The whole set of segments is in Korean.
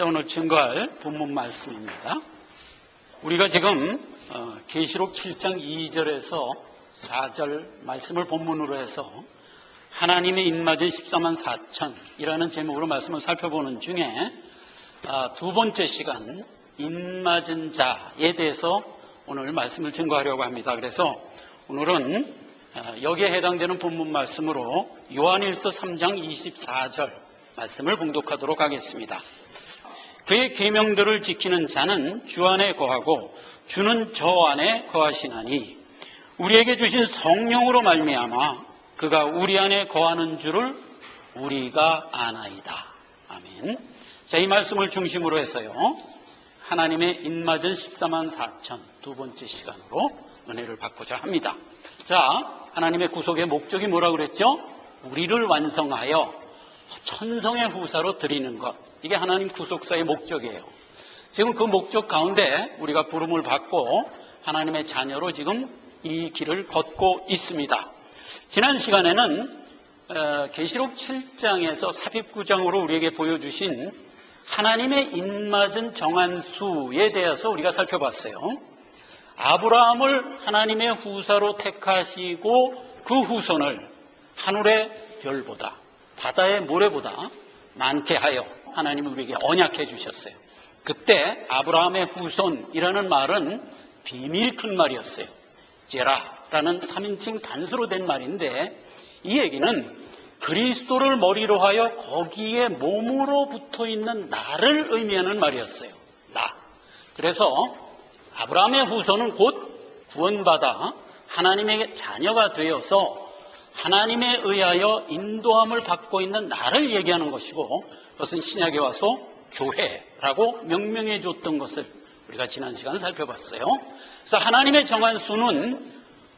오늘 증거할 본문 말씀입니다. 우리가 지금 계시록 7장 2절에서 4절 말씀을 본문으로 해서 하나님의 입맞은 14만 4천이라는 제목으로 말씀을 살펴보는 중에 두 번째 시간 입맞은 자에 대해서 오늘 말씀을 증거하려고 합니다. 그래서 오늘은 여기에 해당되는 본문 말씀으로 요한일서 3장 24절 말씀을 봉독하도록 하겠습니다. 그의 계명들을 지키는 자는 주 안에 거하고 주는 저 안에 거하시나니 우리에게 주신 성령으로 말미암아 그가 우리 안에 거하는 줄을 우리가 아나이다. 아멘. 자, 이 말씀을 중심으로 해서요, 하나님의 입맞은 14만 4천 두 번째 시간으로 은혜를 받고자 합니다. 자, 하나님의 구속의 목적이 뭐라고 그랬죠? 우리를 완성하여 천성의 후사로 드리는 것. 이게 하나님 구속사의 목적이에요. 지금 그 목적 가운데 우리가 부름을 받고 하나님의 자녀로 지금 이 길을 걷고 있습니다. 지난 시간에는 계시록 7장에서 삽입구장으로 우리에게 보여주신 하나님의 입맞은 정한 수에 대해서 우리가 살펴봤어요. 아브라함을 하나님의 후사로 택하시고 그 후손을 하늘의 별보다 바다의 모래보다 많게 하여 하나님이 우리에게 언약해 주셨어요. 그때 아브라함의 후손이라는 말은 비밀 큰 말이었어요. 제라라는 3인칭 단수로 된 말인데 이 얘기는 그리스도를 머리로 하여 거기에 몸으로 붙어 있는 나를 의미하는 말이었어요. 나. 그래서 아브라함의 후손은 곧 구원받아 하나님의 자녀가 되어서 하나님에 의하여 인도함을 받고 있는 나를 얘기하는 것이고, 그것은 신약에 와서 교회라고 명명해 줬던 것을 우리가 지난 시간 살펴봤어요. 그래서 하나님의 정한 수는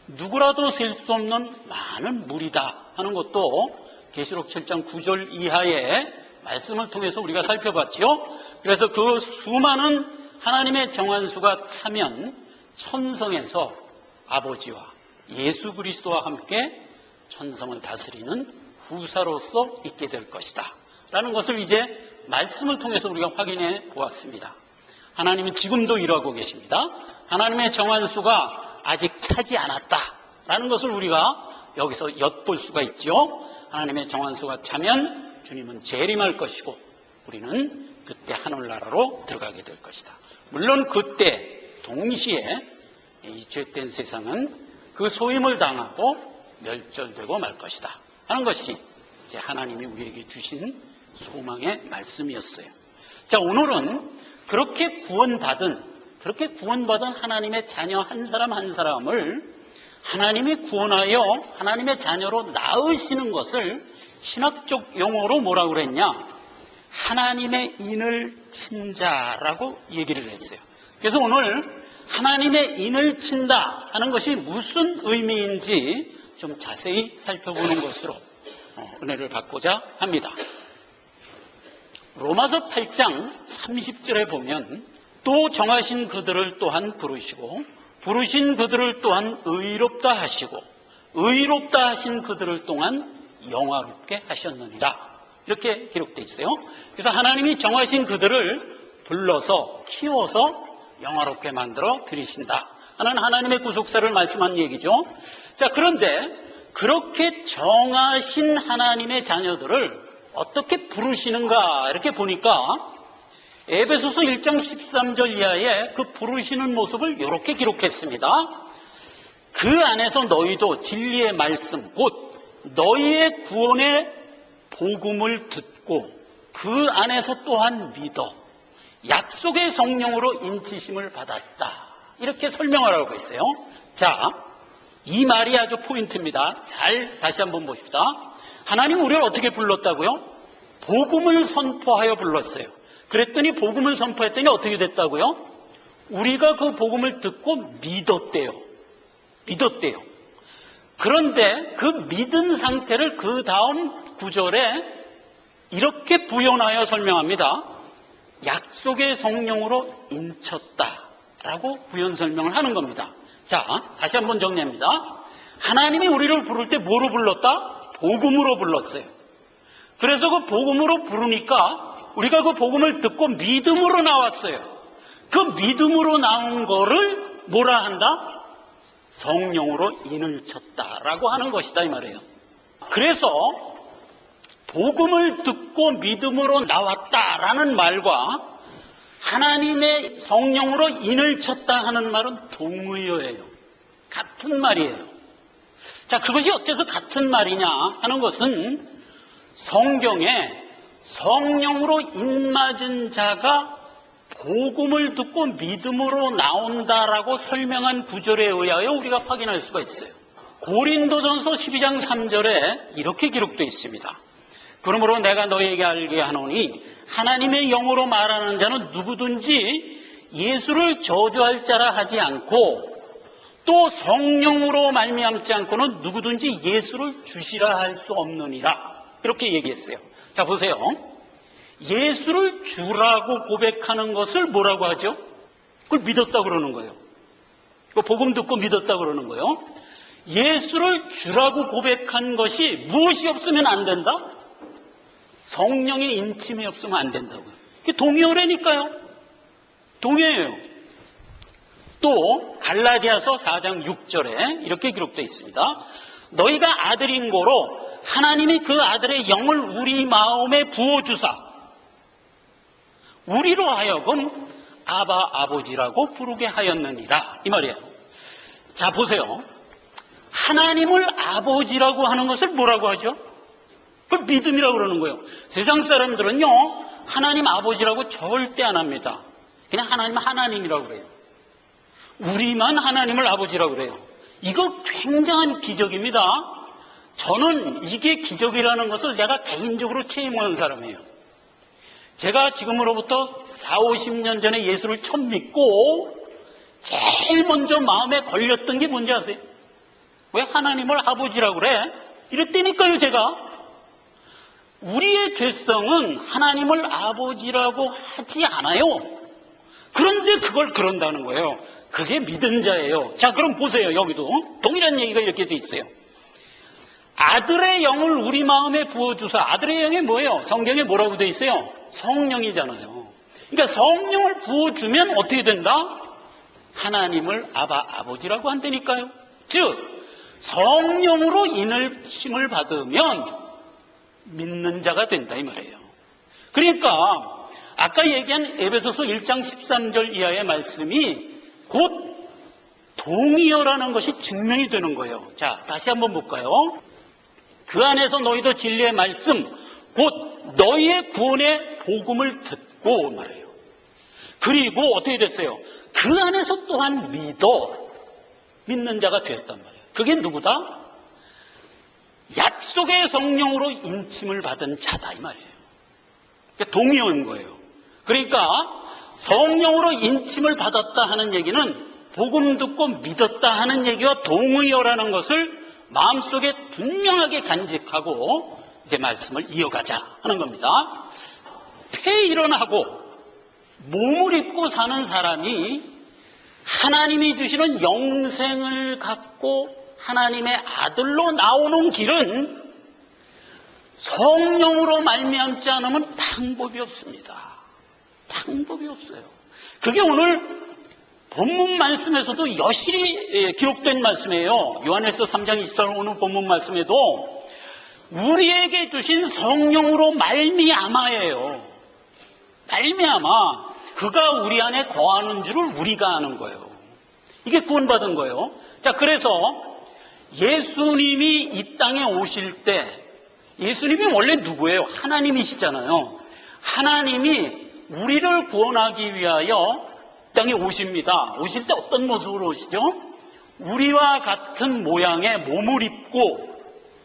누구라도 셀 수 없는 많은 무리다 하는 것도 계시록 7장 9절 이하의 말씀을 통해서 우리가 살펴봤죠. 그래서 그 수많은 하나님의 정한 수가 차면 천성에서 아버지와 예수 그리스도와 함께 천성을 다스리는 후사로서 있게 될 것이다 라는 것을 이제 말씀을 통해서 우리가 확인해 보았습니다. 하나님은 지금도 일하고 계십니다. 하나님의 정한 수가 아직 차지 않았다 라는 것을 우리가 여기서 엿볼 수가 있죠. 하나님의 정한 수가 차면 주님은 재림할 것이고 우리는 그때 하늘나라로 들어가게 될 것이다. 물론 그때 동시에 이 죄된 세상은 그 소임을 당하고 멸절되고 말 것이다 하는 것이 이제 하나님이 우리에게 주신 소망의 말씀이었어요. 자, 오늘은 그렇게 구원받은 하나님의 자녀 한 사람 한 사람을 하나님이 구원하여 하나님의 자녀로 낳으시는 것을 신학적 용어로 뭐라고 그랬냐? 하나님의 인을 친 자라고 얘기를 했어요. 그래서 오늘 하나님의 인을 친다 하는 것이 무슨 의미인지 좀 자세히 살펴보는 것으로 은혜를 받고자 합니다. 로마서 8장 30절에 보면 또 정하신 그들을 또한 부르시고 부르신 그들을 또한 의롭다 하시고 의롭다 하신 그들을 또한 영화롭게 하셨느니라 이렇게 기록되어 있어요. 그래서 하나님이 정하신 그들을 불러서 키워서 영화롭게 만들어 드리신다 하는 하나님의 구속사를 말씀한 얘기죠. 자, 그런데 그렇게 정하신 하나님의 자녀들을 어떻게 부르시는가 이렇게 보니까 에베소서 1장 13절 이하에 그 부르시는 모습을 이렇게 기록했습니다. 그 안에서 너희도 진리의 말씀 곧 너희의 구원의 복음을 듣고 그 안에서 또한 믿어 약속의 성령으로 인치심을 받았다 이렇게 설명하라고 했어요. 자, 이 말이 아주 포인트입니다. 잘 다시 한번 보십시다. 하나님 우리를 어떻게 불렀다고요? 복음을 선포하여 불렀어요. 그랬더니 복음을 선포했더니 어떻게 됐다고요? 우리가 그 복음을 듣고 믿었대요. 그런데 그 믿은 상태를 그 다음 구절에 이렇게 부연하여 설명합니다. 약속의 성령으로 인쳤다라고 부연 설명을 하는 겁니다. 자, 다시 한번 정리합니다. 하나님이 우리를 부를 때 뭐로 불렀다? 복음으로 불렀어요. 그래서 그 복음으로 부르니까 우리가 그 복음을 듣고 믿음으로 나왔어요. 그 믿음으로 나온 거를 뭐라 한다? 성령으로 인을 쳤다라고 하는 것이다 이 말이에요. 그래서 복음을 듣고 믿음으로 나왔다라는 말과 하나님의 성령으로 인을 쳤다 하는 말은 동의어예요. 같은 말이에요. 자, 그것이 어째서 같은 말이냐 하는 것은 성경에 성령으로 인맞은 자가 복음을 듣고 믿음으로 나온다라고 설명한 구절에 의하여 우리가 확인할 수가 있어요. 고린도전서 12장 3절에 이렇게 기록되어 있습니다. 그러므로 내가 너에게 알게 하노니 하나님의 영으로 말하는 자는 누구든지 예수를 저주할 자라 하지 않고 또 성령으로 말미암지 않고는 누구든지 예수를 주시라 할 수 없느니라. 이렇게 얘기했어요. 자, 보세요. 예수를 주라고 고백하는 것을 뭐라고 하죠? 그걸 믿었다 그러는 거예요. 그 복음 듣고 믿었다 그러는 거예요. 예수를 주라고 고백한 것이 무엇이 없으면 안 된다? 성령의 인침이 없으면 안 된다고요. 이게 동의어라니까요. 동의어예요. 또 갈라디아서 4장 6절에 이렇게 기록되어 있습니다. 너희가 아들인 고로 하나님이 그 아들의 영을 우리 마음에 부어주사 우리로 하여금 아바 아버지라고 부르게 하였느니라 이 말이에요. 자, 보세요. 하나님을 아버지라고 하는 것을 뭐라고 하죠? 그걸 믿음이라고 그러는 거예요. 세상 사람들은요 하나님 아버지라고 절대 안 합니다. 그냥 하나님 하나님이라고 그래요. 우리만 하나님을 아버지라고 그래요. 이거 굉장한 기적입니다. 저는 이게 기적이라는 것을 내가 개인적으로 체험한 사람이에요. 제가 지금으로부터 40-50년 전에 예수를 처음 믿고 제일 먼저 마음에 걸렸던 게 뭔지 아세요? 왜 하나님을 아버지라고 그래? 이랬다니까요. 제가 우리의 죄성은 하나님을 아버지라고 하지 않아요. 그런데 그걸 그런다는 거예요. 그게 믿은 자예요. 자, 그럼 보세요. 여기도 동일한 얘기가 이렇게 돼 있어요. 아들의 영을 우리 마음에 부어주사. 아들의 영이 뭐예요? 성경에 뭐라고 돼 있어요? 성령이잖아요. 그러니까 성령을 부어주면 어떻게 된다? 하나님을 아버지라고 한다니까요. 즉 성령으로 인을 받으면 믿는 자가 된다 이 말이에요. 그러니까 아까 얘기한 에베소서 1장 13절 이하의 말씀이 곧 동의어라는 것이 증명이 되는 거예요. 자, 다시 한번 볼까요? 그 안에서 너희도 진리의 말씀 곧 너희의 구원의 복음을 듣고 말해요. 그리고 어떻게 됐어요? 그 안에서 또한 믿는 자가 되었단 말이에요. 그게 누구다? 약속의 성령으로 인침을 받은 자다 이 말이에요. 그러니까 동의어인 거예요. 그러니까 성령으로 인침을 받았다 하는 얘기는 복음 듣고 믿었다 하는 얘기와 동의어라는 것을 마음속에 분명하게 간직하고 이제 말씀을 이어가자 하는 겁니다. 폐일원하고 몸을 입고 사는 사람이 하나님이 주시는 영생을 갖고 하나님의 아들로 나오는 길은 성령으로 말미암지 않으면 방법이 없습니다. 방법이 없어요. 그게 오늘 본문 말씀에서도 여실히 기록된 말씀이에요. 요한일서 3장 24절 오늘 본문 말씀에도 우리에게 주신 성령으로 말미암아예요. 말미암아. 그가 우리 안에 거하는 줄을 우리가 아는 거예요. 이게 구원받은 거예요. 자, 그래서 예수님이 이 땅에 오실 때 예수님이 원래 누구예요? 하나님이시잖아요. 하나님이 우리를 구원하기 위하여 땅에 오십니다. 오실 때 어떤 모습으로 오시죠? 우리와 같은 모양의 몸을 입고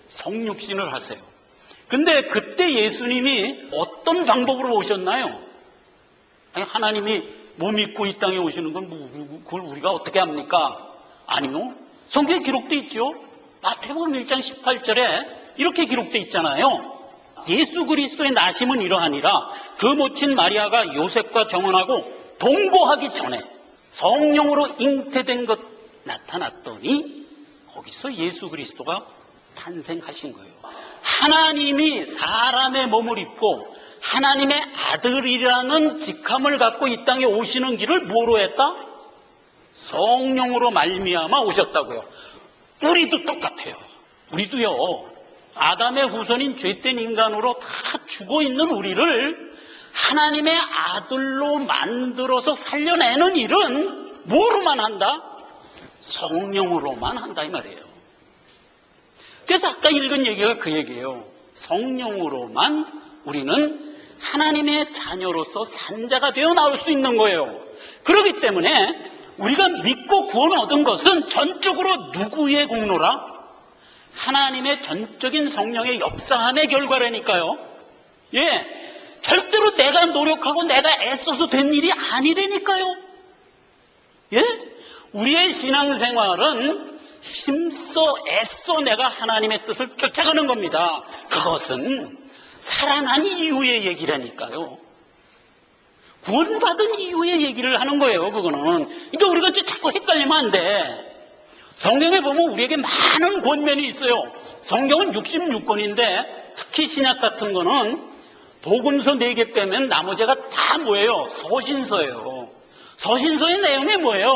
성육신을 하세요. 근데 그때 예수님이 어떤 방법으로 오셨나요? 아니, 하나님이 몸 입고 이 땅에 오시는 건 그걸 우리가 어떻게 합니까? 아니요. 성경에 기록되어 있죠. 마태복음 1장 18절에 이렇게 기록되어 있잖아요. 예수 그리스도의 나심은 이러하니라. 그 모친 마리아가 요셉과 정혼하고 동거하기 전에 성령으로 잉태된 것 나타났더니 거기서 예수 그리스도가 탄생하신 거예요. 하나님이 사람의 몸을 입고 하나님의 아들이라는 직함을 갖고 이 땅에 오시는 길을 뭐로 했다? 성령으로 말미암아 오셨다고요. 우리도 똑같아요. 우리도요, 아담의 후손인 죄된 인간으로 다 죽어 있는 우리를 하나님의 아들로 만들어서 살려내는 일은 뭐로만 한다? 성령으로만 한다 이 말이에요. 그래서 아까 읽은 얘기가 그 얘기예요. 성령으로만 우리는 하나님의 자녀로서 산자가 되어 나올 수 있는 거예요. 그렇기 때문에 우리가 믿고 구원 얻은 것은 전적으로 누구의 공로라? 하나님의 전적인 성령의 역사함의 결과라니까요. 예, 절대로 내가 노력하고 내가 애써서 된 일이 아니라니까요. 예? 우리의 신앙생활은 힘써 애써 내가 하나님의 뜻을 쫓아가는 겁니다. 그것은 살아난 이후의 얘기라니까요. 구원받은 이후의 얘기를 하는 거예요. 그거는. 그러니까 우리가 자꾸 헷갈리면 안 돼. 성경에 보면 우리에게 많은 권면이 있어요. 성경은 66권인데 특히 신약 같은 거는 복음서 4개 빼면 나머지가 다 뭐예요? 서신서예요. 서신서의 내용이 뭐예요?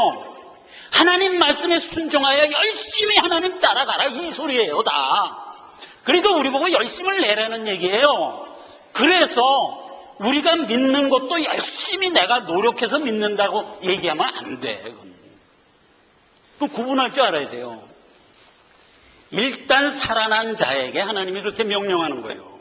하나님 말씀에 순종하여 열심히 하나님 따라가라 이 소리예요 다. 그러니까 우리 보고 열심을 내라는 얘기예요. 그래서 우리가 믿는 것도 열심히 내가 노력해서 믿는다고 얘기하면 안 돼. 그 구분할 줄 알아야 돼요. 일단 살아난 자에게 하나님이 그렇게 명령하는 거예요.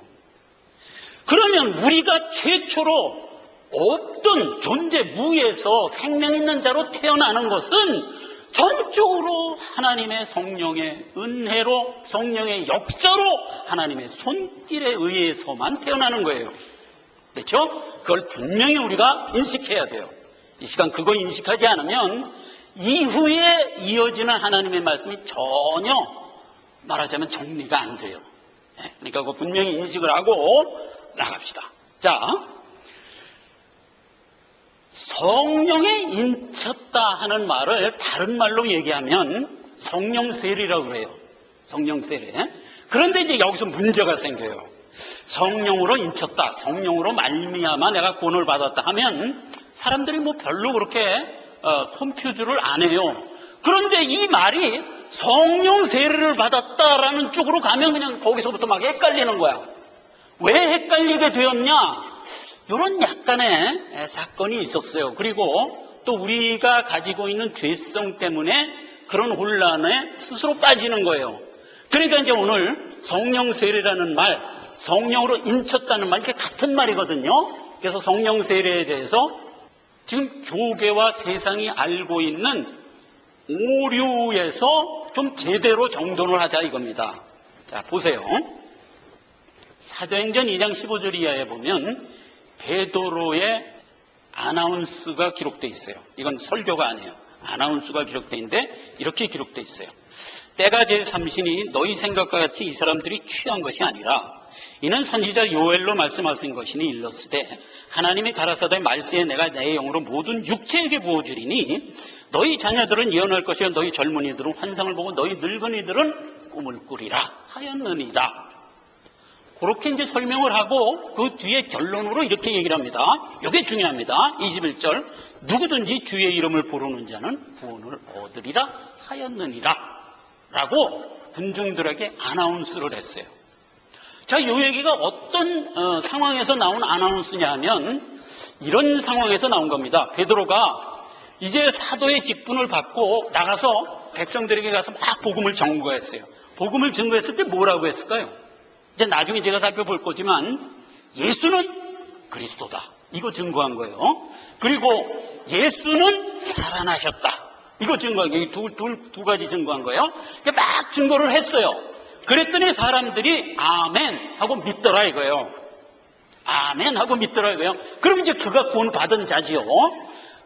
그러면 우리가 최초로 없던 존재 무에서 생명 있는 자로 태어나는 것은 전적으로 하나님의 성령의 은혜로, 성령의 역사로 하나님의 손길에 의해서만 태어나는 거예요. 그렇죠? 그걸 분명히 우리가 인식해야 돼요. 이 시간 그거 인식하지 않으면 이후에 이어지는 하나님의 말씀이 전혀 말하자면 정리가 안 돼요. 그러니까 그거 분명히 인식을 하고 나갑시다. 자, 성령에 인쳤다 하는 말을 다른 말로 얘기하면 성령세례라고 해요. 성령세례. 그런데 이제 여기서 문제가 생겨요. 성령으로 인쳤다, 성령으로 말미암아 내가 구원을 받았다 하면 사람들이 뭐 별로 그렇게 컴퓨즈를 안 해요. 그런데 이 말이 성령 세례를 받았다라는 쪽으로 가면 그냥 거기서부터 막 헷갈리는 거야. 왜 헷갈리게 되었냐? 이런 약간의 사건이 있었어요. 그리고 또 우리가 가지고 있는 죄성 때문에 그런 혼란에 스스로 빠지는 거예요. 그러니까 이제 오늘 성령 세례라는 말, 성령으로 인쳤다는 말, 이게 같은 말이거든요. 그래서 성령 세례에 대해서 지금 교계와 세상이 알고 있는 오류에서 좀 제대로 정돈을 하자 이겁니다. 자, 보세요. 사도행전 2장 15절 이하에 보면 베드로의 아나운스가 기록되어 있어요. 이건 설교가 아니에요. 아나운스가 기록되어 있는데 이렇게 기록되어 있어요. 때가 제3시니 너희 생각과 같이 이 사람들이 취한 것이 아니라 이는 선지자 요엘로 말씀하신 것이니 일렀으되 하나님이 가라사대 말세에 내가 내 영으로 모든 육체에게 부어주리니 너희 자녀들은 예언할 것이요 너희 젊은이들은 환상을 보고 너희 늙은이들은 꿈을 꾸리라 하였느니라. 그렇게 이제 설명을 하고 그 뒤에 결론으로 이렇게 얘기를 합니다. 이게 중요합니다. 21절 누구든지 주의 이름을 부르는 자는 구원을 얻으리라 하였느니라 라고 군중들에게 아나운스를 했어요. 자, 이 얘기가 어떤 상황에서 나온 아나운스냐 하면 이런 상황에서 나온 겁니다. 베드로가 이제 사도의 직분을 받고 나가서 백성들에게 가서 막 복음을 전거했어요. 복음을 전거했을 때 뭐라고 했을까요? 이제 나중에 제가 살펴볼 거지만 예수는 그리스도다. 이거 증거한 거예요. 그리고 예수는 살아나셨다. 이거 증거한 거예요. 두 가지 증거한 거예요. 막 증거를 했어요. 그랬더니 사람들이 아멘 하고 믿더라 이거예요. 아멘 하고 믿더라 이거예요. 그럼 이제 그가 구원 받은 자지요.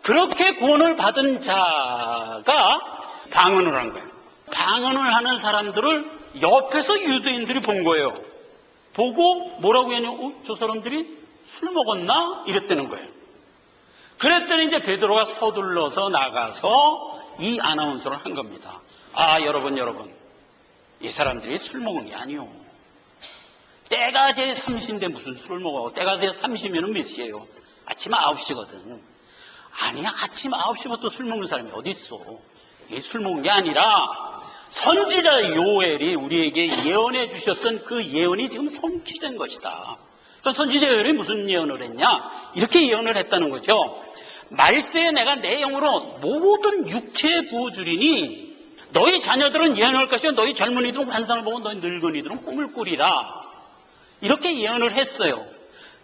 그렇게 구원을 받은 자가 방언을 한 거예요. 방언을 하는 사람들을 옆에서 유대인들이 본 거예요. 보고 뭐라고 했냐고, 저 사람들이 술 먹었나? 이랬다는 거예요. 그랬더니 이제 베드로가 서둘러서 나가서 이 아나운서를 한 겁니다. 아, 여러분. 이 사람들이 술 먹은 게 아니요. 때가 제 30인데 무슨 술을 먹어? 때가 제 30이면 몇 시예요? 아침 9시거든. 아니야, 아침 9시부터 술 먹는 사람이 어디 있어? 이게 술 먹는 게 아니라 선지자 요엘이 우리에게 예언해 주셨던 그 예언이 지금 성취된 것이다. 그러니까 선지자 요엘이 무슨 예언을 했냐? 이렇게 예언을 했다는 거죠. 말세에 내가 내 영으로 모든 육체에 부어주리니 너희 자녀들은 예언할 것이요 너희 젊은이들은 환상을 보고 너희 늙은이들은 꿈을 꾸리라. 이렇게 예언을 했어요.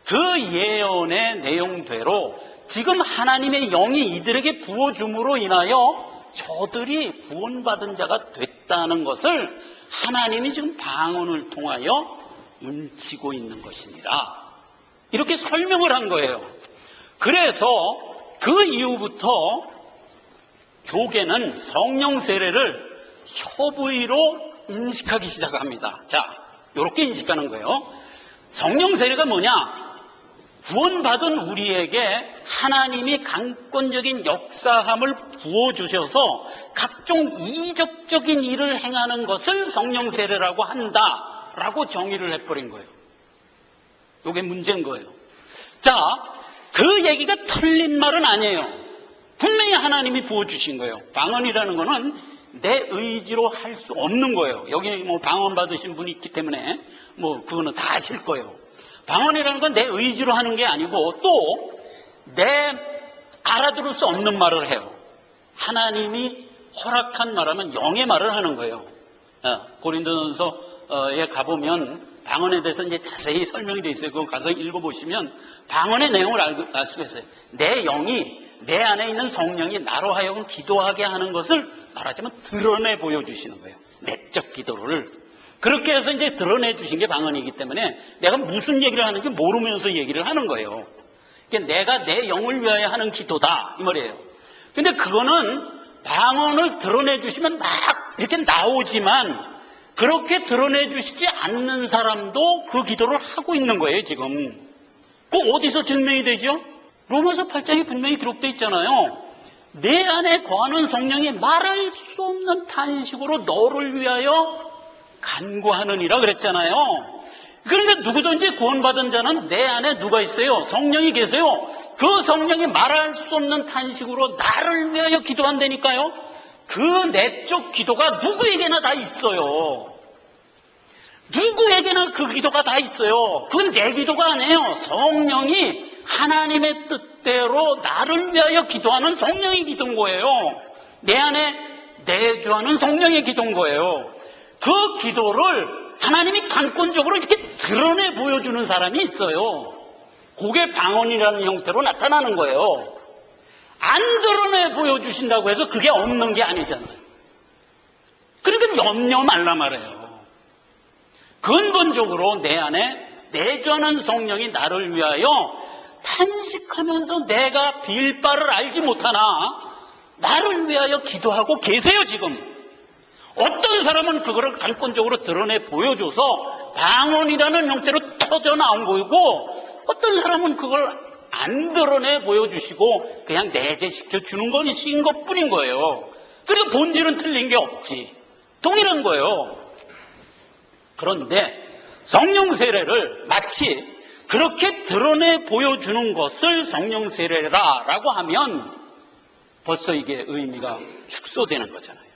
그 예언의 내용대로 지금 하나님의 영이 이들에게 부어줌으로 인하여 저들이 구원받은 자가 됐다는 것을 하나님이 지금 방언을 통하여 인치고 있는 것이니라. 이렇게 설명을 한 거예요. 그래서 그 이후부터 교계는 성령 세례를 혀부의로 인식하기 시작합니다. 자, 이렇게 인식하는 거예요. 성령 세례가 뭐냐? 구원받은 우리에게 하나님이 강권적인 역사함을 부어주셔서 각종 이적적인 일을 행하는 것을 성령 세례라고 한다라고 정의를 해버린 거예요. 이게 문제인 거예요. 자, 그 얘기가 틀린 말은 아니에요. 분명히 하나님이 부어주신 거예요. 방언이라는 거는 내 의지로 할 수 없는 거예요. 여기 뭐 방언 받으신 분이 있기 때문에 뭐 그거는 다 아실 거예요. 방언이라는 건 내 의지로 하는 게 아니고 또 내 알아들을 수 없는 말을 해요. 하나님이 허락한 말하면 영의 말을 하는 거예요. 고린도전서에 가보면 방언에 대해서 이제 자세히 설명이 되어 있어요. 그거 가서 읽어보시면 방언의 내용을 알 수가 있어요. 내 영이 내 안에 있는 성령이 나로 하여금 기도하게 하는 것을 말하자면 드러내 보여주시는 거예요. 내적 기도를. 그렇게 해서 이제 드러내 주신 게 방언이기 때문에 내가 무슨 얘기를 하는지 모르면서 얘기를 하는 거예요. 그러니까 내가 내 영을 위하여 하는 기도다 이 말이에요. 근데 그거는 방언을 드러내 주시면 막 이렇게 나오지만 그렇게 드러내 주시지 않는 사람도 그 기도를 하고 있는 거예요 지금. 그 어디서 증명이 되죠? 로마서 8장에 분명히 기록되어 있잖아요. 내 안에 거하는 성령이 말할 수 없는 탄식으로 너를 위하여 간구하느니라 그랬잖아요. 그러니까 누구든지 구원받은 자는 내 안에 누가 있어요? 성령이 계세요. 그 성령이 말할 수 없는 탄식으로 나를 위하여 기도한다니까요. 그 내적 기도가 누구에게나 다 있어요. 누구에게나 그 기도가 다 있어요. 그건 내 기도가 아니에요. 성령이 하나님의 뜻대로 나를 위하여 기도하는 성령의 기도인 거예요. 내 안에 내주하는 성령의 기도인 거예요. 그 기도를 하나님이 강권적으로 이렇게 드러내 보여주는 사람이 있어요. 그게 방언이라는 형태로 나타나는 거예요. 안 드러내 보여주신다고 해서 그게 없는 게 아니잖아요. 그러니까 염려 말라 말해요. 근본적으로 내 안에 내주하는 성령이 나를 위하여 탄식하면서 내가 빌 바를 알지 못하나 나를 위하여 기도하고 계세요 지금. 어떤 사람은 그거를 강권적으로 드러내 보여줘서 방언이라는 형태로 터져 나온 거고 어떤 사람은 그걸 안 드러내 보여주시고 그냥 내재시켜 주는 것인 것뿐인 거예요. 그리고 본질은 틀린 게 없지. 동일한 거예요. 그런데 성령 세례를 마치 그렇게 드러내 보여주는 것을 성령 세례라라고 하면 벌써 이게 의미가 축소되는 거잖아요.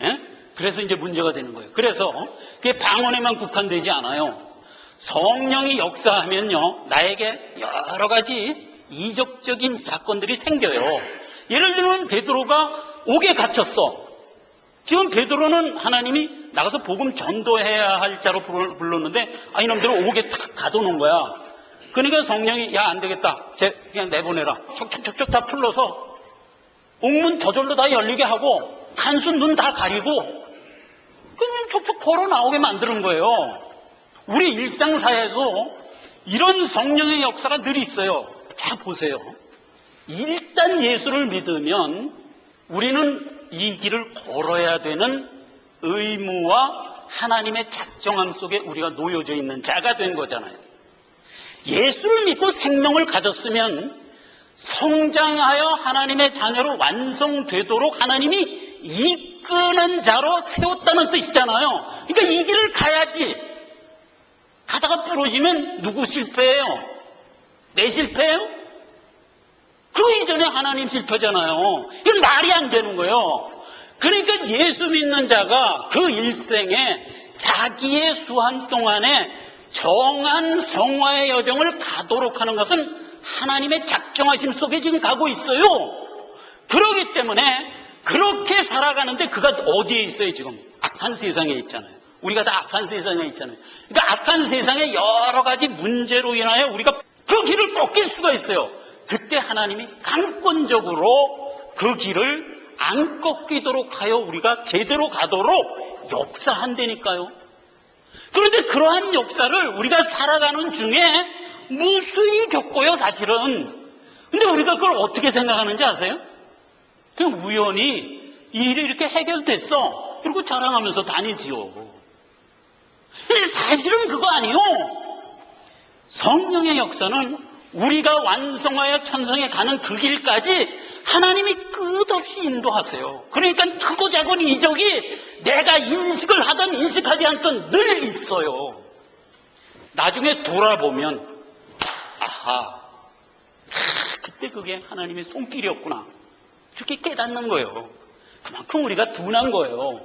예? 그래서 이제 문제가 되는 거예요. 그래서 그게 방언에만 국한되지 않아요. 성령이 역사하면요, 나에게 여러 가지 이적적인 사건들이 생겨요. 예를 들면 베드로가 옥에 갇혔어. 지금 베드로는 하나님이 나가서 복음 전도해야 할 자로 불렀는데 이놈들을 옥에 탁 가둬놓은 거야. 그러니까 성령이 야, 안 되겠다. 그냥 내보내라. 촉촉촉촉 다 풀러서 옥문 저절로 다 열리게 하고 한순 눈 다 가리고 그냥 촉촉 걸어 나오게 만드는 거예요. 우리 일상사에도 이런 성령의 역사가 늘 있어요. 자 보세요. 일단 예수를 믿으면 우리는 이 길을 걸어야 되는 의무와 하나님의 작정함 속에 우리가 놓여져 있는 자가 된 거잖아요. 예수를 믿고 생명을 가졌으면 성장하여 하나님의 자녀로 완성되도록 하나님이 이끄는 자로 세웠다는 뜻이잖아요. 그러니까 이 길을 가야지. 가다가 부러지면 누구 실패예요? 내 실패예요? 그 이전에 하나님 실패잖아요. 이건 말이 안 되는 거예요. 그러니까 예수 믿는 자가 그 일생에 자기의 수한 동안에 정한 성화의 여정을 가도록 하는 것은 하나님의 작정하심 속에 지금 가고 있어요. 그렇기 때문에 그렇게 살아가는데 그가 어디에 있어요? 지금 악한 세상에 있잖아요. 우리가 다 악한 세상에 있잖아요. 그러니까 악한 세상의 여러 가지 문제로 인하여 우리가 그 길을 꺾일 수가 있어요. 그때 하나님이 강권적으로 그 길을 안 꺾이도록 하여 우리가 제대로 가도록 역사한다니까요. 그런데 그러한 역사를 우리가 살아가는 중에 무수히 겪고요, 사실은. 근데 우리가 그걸 어떻게 생각하는지 아세요? 그냥 우연히 이 일이 이렇게 해결됐어. 이러고 자랑하면서 다니지요. 근데 사실은 그거 아니요. 성령의 역사는 우리가 완성하여 천성에 가는 그 길까지 하나님이 끝없이 인도하세요. 그러니까 크고 작은 이적이 내가 인식을 하든 인식하지 않든 늘 있어요. 나중에 돌아보면 아하, 그때 그게 하나님의 손길이었구나. 그렇게 깨닫는 거예요. 그만큼 우리가 둔한 거예요.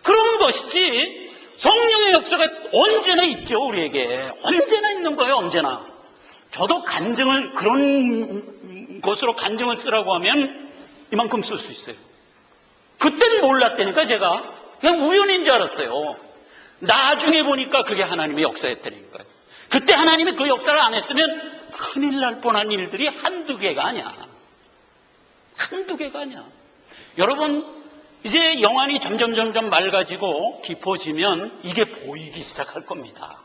그런 것이지 성령의 역사가 언제나 있죠. 우리에게 언제나 있는 거예요. 언제나. 저도 간증을 그런 것으로 간증을 쓰라고 하면 이만큼 쓸 수 있어요. 그때는 몰랐다니까. 제가 그냥 우연인 줄 알았어요. 나중에 보니까 그게 하나님의 역사였다니까요. 그때 하나님이 그 역사를 안 했으면 큰일 날 뻔한 일들이 한두 개가 아니야. 한두 개가 아니야. 여러분, 이제 영안이 점점 맑아지고 깊어지면 이게 보이기 시작할 겁니다.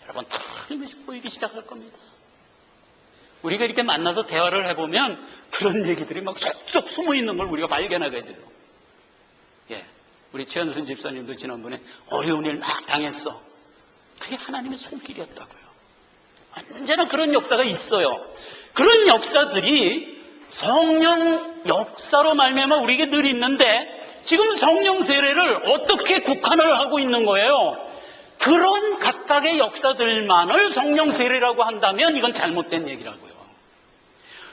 여러분, 틀림없이 보이기 시작할 겁니다. 우리가 이렇게 만나서 대화를 해보면 그런 얘기들이 막 쏙쏙 숨어 있는 걸 우리가 발견하게 돼요. 예, 우리 최현순 집사님도 지난번에 어려운 일 막 당했어. 그게 하나님의 손길이었다고요. 언제나 그런 역사가 있어요. 그런 역사들이 성령 역사로 말미암아 우리에게 늘 있는데 지금 성령 세례를 어떻게 국한을 하고 있는 거예요? 그런 각각의 역사들만을 성령 세례라고 한다면 이건 잘못된 얘기라고요.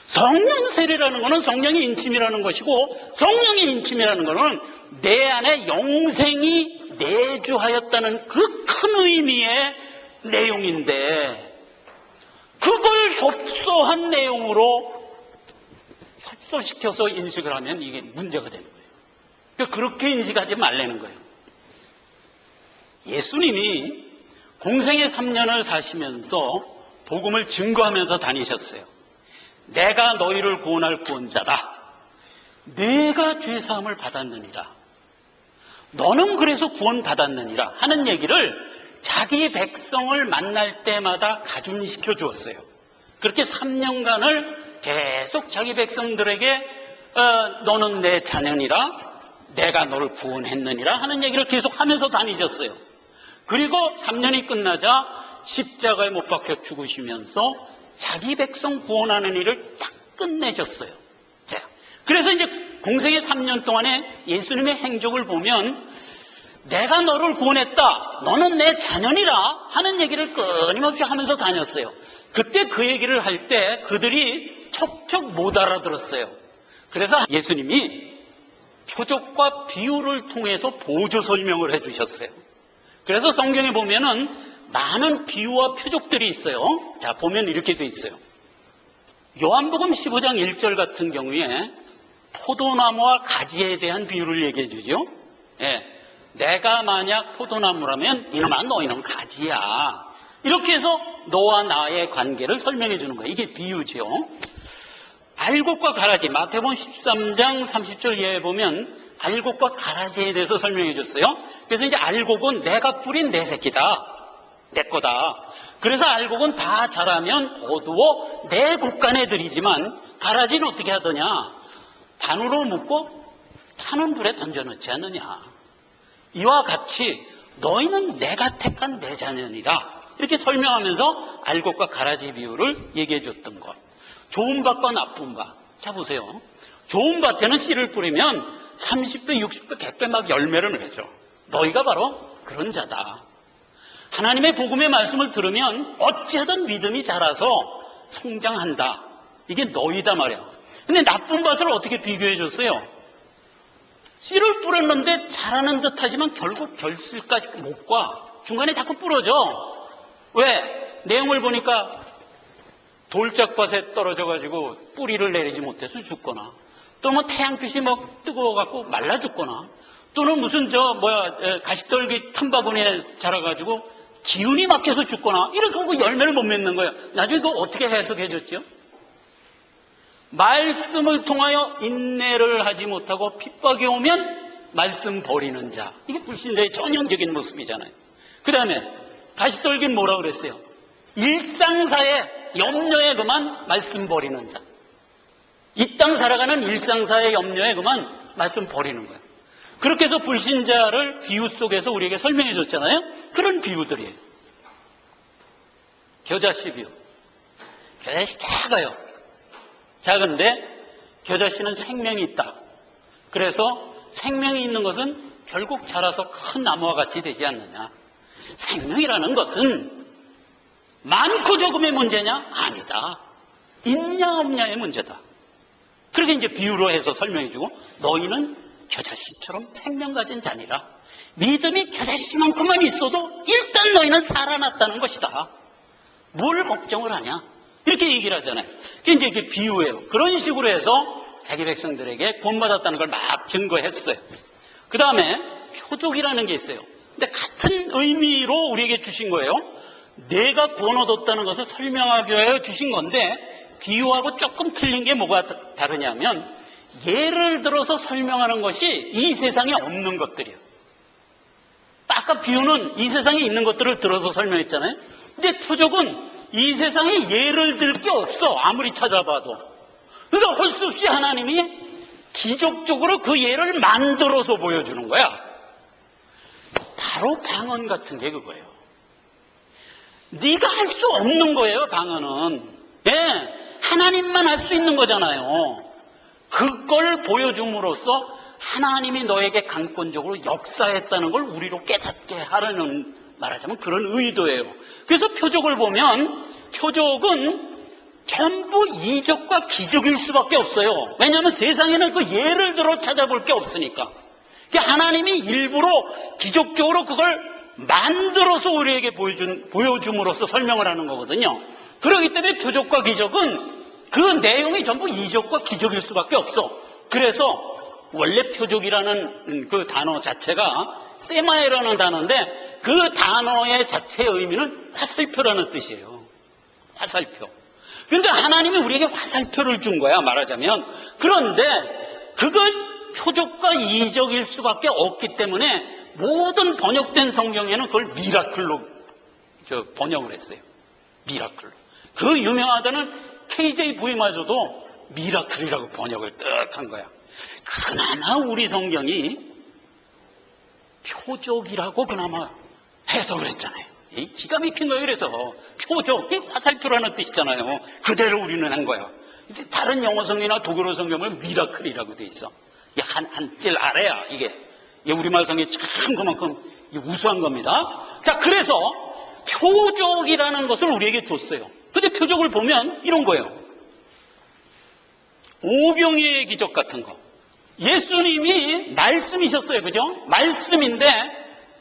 성령 세례라는 것은 성령의 인침이라는 것이고 성령의 인침이라는 것은 내 안에 영생이 내주하였다는 그 큰 의미의 내용인데 그걸 협소한 내용으로 협소시켜서 인식을 하면 이게 문제가 되는 거예요. 그러니까 그렇게 인식하지 말라는 거예요. 예수님이 공생의 3년을 사시면서 복음을 증거하면서 다니셨어요. 내가 너희를 구원할 구원자다. 내가 죄사함을 받았느니라. 너는 그래서 구원받았느니라 하는 얘기를 자기 백성을 만날 때마다 가중시켜 주었어요. 그렇게 3년간을 계속 자기 백성들에게 너는 내 자녀니라, 내가 너를 구원했느니라 하는 얘기를 계속 하면서 다니셨어요. 그리고 3년이 끝나자 십자가에 못 박혀 죽으시면서 자기 백성 구원하는 일을 딱 끝내셨어요. 자, 그래서 이제 공생의 3년 동안에 예수님의 행적을 보면 내가 너를 구원했다, 너는 내 자녀니라 하는 얘기를 끊임없이 하면서 다녔어요. 그때 그 얘기를 할 때 그들이 척척 못 알아들었어요. 그래서 예수님이 표적과 비유를 통해서 보조 설명을 해주셨어요. 그래서 성경에 보면은 많은 비유와 표적들이 있어요. 자, 보면 이렇게 돼 있어요. 요한복음 15장 1절 같은 경우에 포도나무와 가지에 대한 비유를 얘기해 주죠. 예, 내가 만약 포도나무라면 이놈아 너희는 가지야. 이렇게 해서 너와 나의 관계를 설명해 주는 거예요. 이게 비유죠. 알곡과 가라지, 마태복음 13장 30절 이하에 보면 알곡과 가라지에 대해서 설명해 줬어요. 그래서 이제 알곡은 내가 뿌린 내 새끼다, 내 거다. 그래서 알곡은 다 자라면 거두어 내 곳간에 들이지만 가라지는 어떻게 하더냐? 반으로 묶고 타는 불에 던져놓지 않느냐. 이와 같이 너희는 내가 택한 내 자녀니라. 이렇게 설명하면서 알곡과 가라지 비유를 얘기해 줬던 것. 좋은 밭과 나쁜 밭. 자, 보세요. 좋은 밭에는 씨를 뿌리면 30배, 60배, 100배 막 열매를 맺어. 너희가 바로 그런 자다. 하나님의 복음의 말씀을 들으면 어찌하든 믿음이 자라서 성장한다. 이게 너희다 말이야. 근데 나쁜 밭을 어떻게 비교해 줬어요? 씨를 뿌렸는데 자라는 듯 하지만 결국 결실까지 못 가. 중간에 자꾸 부러져. 왜? 내용을 보니까 돌짝밭에 떨어져가지고 뿌리를 내리지 못해서 죽거나, 또 뭐 태양빛이 막 뜨거워갖고 말라 죽거나, 또는 무슨 가시떨기 틈바구니에 자라가지고 기운이 막혀서 죽거나, 이렇게 하고 열매를 못 맺는 거예요. 나중에 그거 어떻게 해석해 줬죠? 말씀을 통하여 인내를 하지 못하고 핍박이 오면 말씀 버리는 자. 이게 불신자의 전형적인 모습이잖아요. 그 다음에 가시떨기는 뭐라 그랬어요? 일상사에 염려에 그만 말씀 버리는 자. 이 땅 살아가는 일상사의 염려에 그만 말씀 버리는 거예요. 그렇게 해서 불신자를 비유 속에서 우리에게 설명해 줬잖아요. 그런 비유들이에요. 겨자씨 비유. 겨자씨 작아요. 작은데 겨자씨는 생명이 있다. 그래서 생명이 있는 것은 결국 자라서 큰 나무와 같이 되지 않느냐. 생명이라는 것은 많고 적음의 문제냐? 아니다. 있냐 없냐의 문제다. 그렇게 이제 비유로 해서 설명해주고, 너희는 겨자씨처럼 생명 가진 자니라. 믿음이 겨자씨만큼만 있어도 일단 너희는 살아났다는 것이다. 뭘 걱정을 하냐? 이렇게 얘기를 하잖아요. 그게 이제 이게 비유예요. 그런 식으로 해서 자기 백성들에게 구원받았다는 걸 막 증거했어요. 그 다음에 표적이라는 게 있어요. 근데 같은 의미로 우리에게 주신 거예요. 내가 구원 얻었다는 것을 설명하기 위하여 주신 건데, 비유하고 조금 틀린 게 뭐가 다르냐면, 예를 들어서 설명하는 것이 이 세상에 없는 것들이에요. 아까 비유는 이 세상에 있는 것들을 들어서 설명했잖아요. 근데 표적은 이 세상에 예를 들 게 없어. 아무리 찾아봐도. 그러니까 할 수 없이 하나님이 기적적으로 그 예를 만들어서 보여주는 거야. 바로 방언 같은 게 그거예요. 네가 할 수 없는 거예요, 방언은. 예, 하나님만 할 수 있는 거잖아요. 그걸 보여줌으로써 하나님이 너에게 강권적으로 역사했다는 걸 우리로 깨닫게 하려는, 말하자면 그런 의도예요. 그래서 표적을 보면 표적은 전부 이적과 기적일 수밖에 없어요. 왜냐하면 세상에는 그 예를 들어 찾아볼 게 없으니까. 하나님이 일부러 기적적으로 그걸 만들어서 우리에게 보여줌으로써 설명을 하는 거거든요. 그렇기 때문에 표적과 기적은 그 내용이 전부 이적과 기적일 수밖에 없어. 그래서 원래 표적이라는 그 단어 자체가 세마에라는 단어인데, 그 단어의 자체의 의미는 화살표라는 뜻이에요. 화살표. 그러니까 하나님이 우리에게 화살표를 준 거야, 말하자면. 그런데 그건 표적과 이적일 수밖에 없기 때문에 모든 번역된 성경에는 그걸 미라클로 번역을 했어요. 미라클로. 그 유명하다는 KJV마저도 미라클이라고 번역을 뜩 한 거야. 그나마 우리 성경이 표적이라고 그나마 해석을 했잖아요. 기가 막힌 거예요. 그래서 표적, 이게 화살표라는 뜻이잖아요. 그대로 우리는 한 거야. 다른 영어 성경이나 독일어 성경은 미라클이라고 돼 있어. 한질 아래야 이게. 우리말 성경이 참 그만큼 우수한 겁니다. 자, 그래서 표적이라는 것을 우리에게 줬어요. 근데 표적을 보면 이런 거예요. 오병이의 기적 같은 거. 예수님이 말씀이셨어요. 그죠? 말씀인데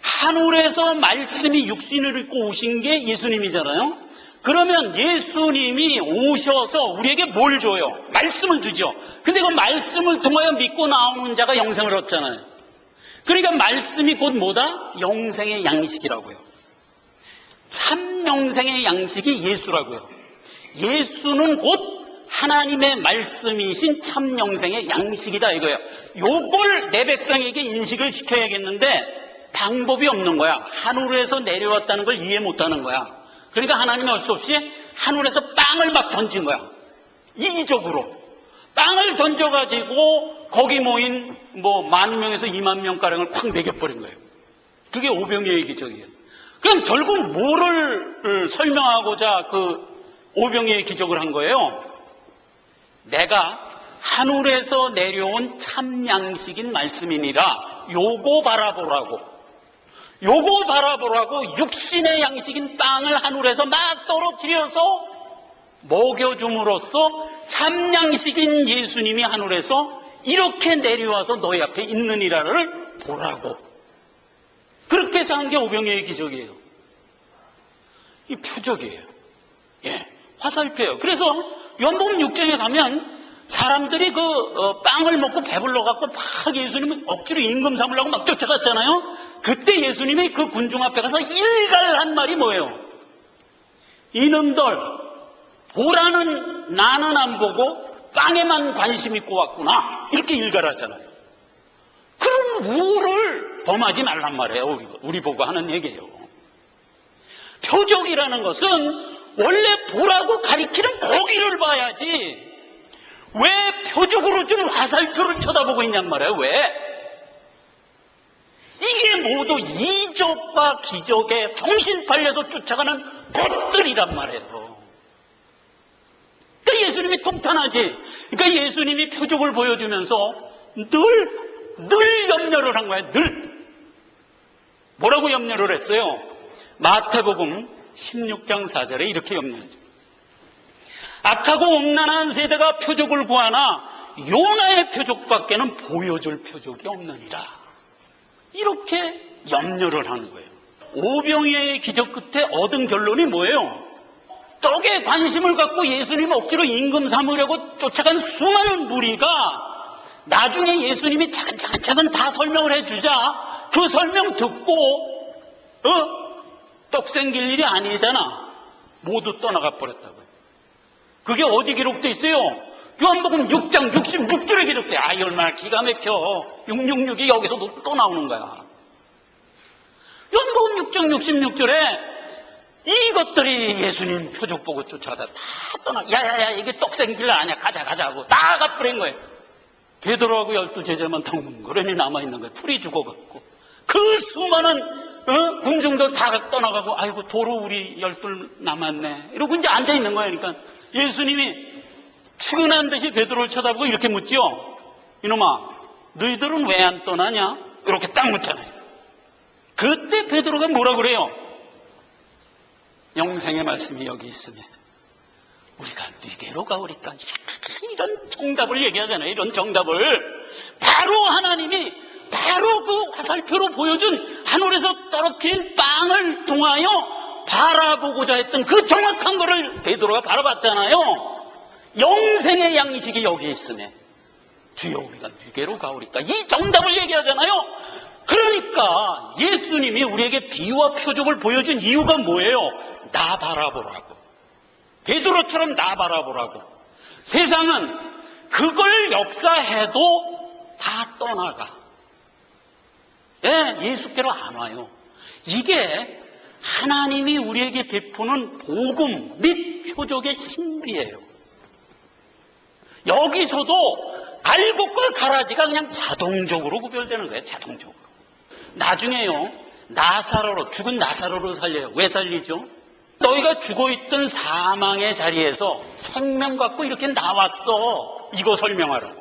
하늘에서 말씀이 육신을 입고 오신 게 예수님이잖아요. 그러면 예수님이 오셔서 우리에게 뭘 줘요? 말씀을 주죠. 근데 그 말씀을 통하여 믿고 나오는 자가 영생을 얻잖아요. 그러니까 말씀이 곧 뭐다? 영생의 양식이라고요. 참 영생의 양식이 예수라고요. 예수는 곧 하나님의 말씀이신 참 영생의 양식이다 이거예요. 요걸 내 백성에게 인식을 시켜야겠는데 방법이 없는 거야. 하늘에서 내려왔다는 걸 이해 못하는 거야. 그러니까 하나님이 할 수 없이 하늘에서 빵을 막 던진 거야. 이기적으로. 빵을 던져가지고 거기 모인 10,000명에서 20,000명가량을 콱 매겨버린 거예요. 그게 오병이어의 기적이에요. 그럼 결국 뭐를 설명하고자 그 오병이어의 기적을 한 거예요? 내가 하늘에서 내려온 참 양식인 말씀이니라. 요거 바라보라고. 요거 바라보라고 육신의 양식인 빵을 하늘에서 막 떨어뜨려서 먹여줌으로써 참 양식인 예수님이 하늘에서 이렇게 내려와서 너희 앞에 있느니라를 보라고. 그렇게 해서 한 게 오병이어의 기적이에요. 이 표적이에요. 예, 화살표예요. 그래서 요한복음 6장에 가면 사람들이 빵을 먹고 배불러갖고 막 예수님을 억지로 임금 삼으려고 막 쫓아갔잖아요. 그때 예수님이 그 군중 앞에 가서 일갈한 말이 뭐예요? 이놈들, 보라는 나는 안 보고 빵에만 관심 있고 왔구나. 이렇게 일갈하잖아요. 그럼 우를 범하지 말란 말이에요. 우리 보고 하는 얘기예요. 표적이라는 것은 원래 보라고 가리키는 거기를 봐야지 왜 표적으로 준 화살표를 쳐다보고 있냔 말이에요. 왜? 이게 모두 이적과 기적에 정신 팔려서 쫓아가는 것들이란 말이에요. 그러니까 예수님이 통탄하지. 그러니까 예수님이 표적을 보여주면서 늘 염려를 한 거예요. 늘. 뭐라고 염려를 했어요? 마태복음 16장 4절에 이렇게 염려했죠. 악하고 음란한 세대가 표적을 구하나 요나의 표적밖에는 보여줄 표적이 없느니라. 이렇게 염려를 하는 거예요. 오병이어의 기적 끝에 얻은 결론이 뭐예요? 떡에 관심을 갖고 예수님 억지로 임금 삼으려고 쫓아간 수많은 무리가 나중에 예수님이 차근차근 다 설명을 해주자 그 설명 듣고 떡 생길 일이 아니잖아. 모두 떠나가 버렸다고요. 그게 어디 기록돼 있어요? 요한복음 6장 66절에 기록돼. 얼마나 기가 막혀. 666이 여기서도 또 나오는 거야. 요한복음 6장 66절에 이것들이 예수님 표적 보고 쫓아가다 다 떠나. 야야야, 이게 떡 생길 일 아니야. 가자 하고 다 가버린 거예요. 베드로하고 12 제자만 덩그러니 남아있는 거예요. 풀이 죽어갖고. 그 수많은 군중들 다 떠나가고 아이고 도로 우리 12 남았네 이러고 이제 앉아있는 거예요. 그러니까 예수님이 측은한 듯이 베드로를 쳐다보고 이렇게 묻지요. 이놈아, 너희들은 왜 안 떠나냐? 이렇게 딱 묻잖아요. 그때 베드로가 뭐라 그래요? 영생의 말씀이 여기 있으면 우리가 네게로 가오리까. 이런 정답을 얘기하잖아요. 이런 정답을 바로 하나님이 바로 그 화살표로 보여준 하늘에서 떨어뜨린 빵을 통하여 바라보고자 했던 그 정확한 거를 베드로가 바라봤잖아요. 영생의 양식이 여기 있으네. 주여 우리가 네게로 가오리까. 이 정답을 얘기하잖아요. 그러니까 예수님이 우리에게 비유와 표적을 보여준 이유가 뭐예요? 나 바라보라고. 베드로처럼 나 바라보라고. 세상은 그걸 역사해도 다 떠나가. 예수께로 안 와요. 이게 하나님이 우리에게 베푸는 복음 및 표적의 신비예요. 여기서도 갈복과 가라지가 그냥 자동적으로 구별되는 거예요. 자동적으로. 나중에요, 죽은 나사로를 살려요. 왜 살리죠? 너희가 죽어있던 사망의 자리에서 생명 갖고 이렇게 나왔어. 이거 설명하라고.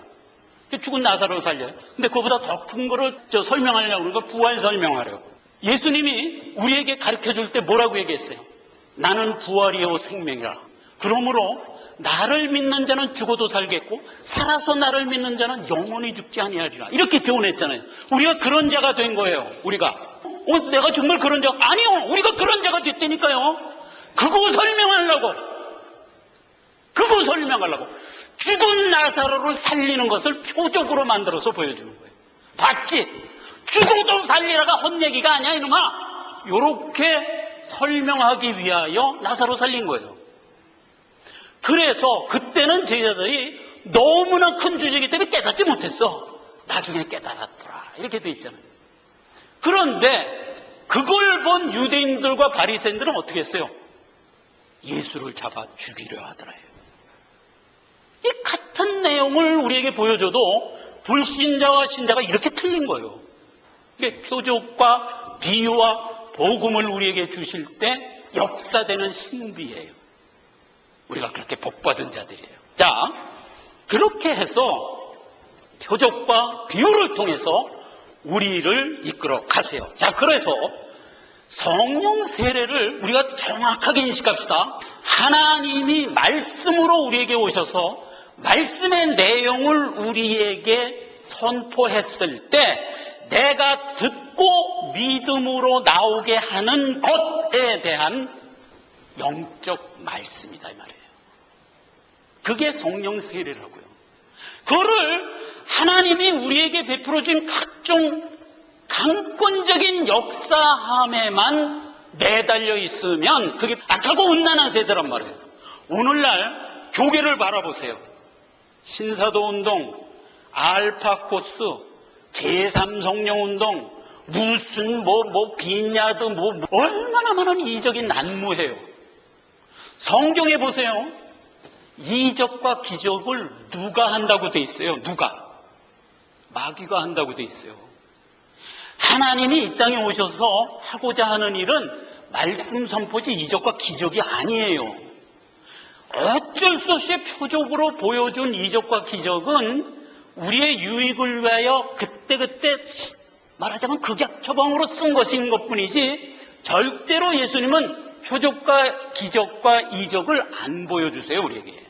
죽은 나사로 살려요. 근데 그거보다 더 큰 거를 설명하려고 그러니까 부활 설명하려고. 예수님이 우리에게 가르쳐 줄 때 뭐라고 얘기했어요? 나는 부활이요 생명이라. 그러므로 나를 믿는 자는 죽어도 살겠고 살아서 나를 믿는 자는 영원히 죽지 아니하리라. 이렇게 교훈했잖아요. 우리가 그런 자가 된 거예요. 우리가. 내가 정말 그런 자? 아니요. 우리가 그런 자가 됐다니까요. 그거 설명하려고. 죽은 나사로를 살리는 것을 표적으로 만들어서 보여주는 거예요. 봤지? 죽어도 살리라가 헛얘기가 아니야 이놈아. 이렇게 설명하기 위하여 나사로 살린 거예요. 그래서 그때는 제자들이 너무나 큰 주제이기 때문에 깨닫지 못했어. 나중에 깨달았더라. 이렇게 돼 있잖아요. 그런데 그걸 본 유대인들과 바리새인들은 어떻게 했어요? 예수를 잡아 죽이려 하더라요. 이 같은 내용을 우리에게 보여줘도 불신자와 신자가 이렇게 틀린 거예요. 이게 표적과 비유와 복음을 우리에게 주실 때 역사되는 신비예요. 우리가 그렇게 복받은 자들이에요. 자, 그렇게 해서 표적과 비유를 통해서 우리를 이끌어 가세요. 자, 그래서 성령 세례를 우리가 정확하게 인식합시다. 하나님이 말씀으로 우리에게 오셔서 말씀의 내용을 우리에게 선포했을 때 내가 듣고 믿음으로 나오게 하는 것에 대한 영적 말씀이다 이 말이에요. 그게 성령 세례라고요. 그거를 하나님이 우리에게 베풀어준 각종 강권적인 역사함에만 매달려 있으면 그게 악하고 음란한 세대란 말이에요. 오늘날 교계를 바라보세요. 신사도운동, 알파코스, 제3성령운동, 무슨 빈야드 얼마나 많은 이적이 난무해요. 성경에 보세요. 이적과 기적을 누가 한다고 돼 있어요? 누가? 마귀가 한다고 돼 있어요. 하나님이 이 땅에 오셔서 하고자 하는 일은 말씀 선포지 이적과 기적이 아니에요. 어쩔 수 없이 표적으로 보여준 이적과 기적은 우리의 유익을 위하여 그때그때 말하자면 극약 처방으로 쓴 것인 것뿐이지 절대로 예수님은 표적과 기적과 이적을 안 보여주세요 우리에게.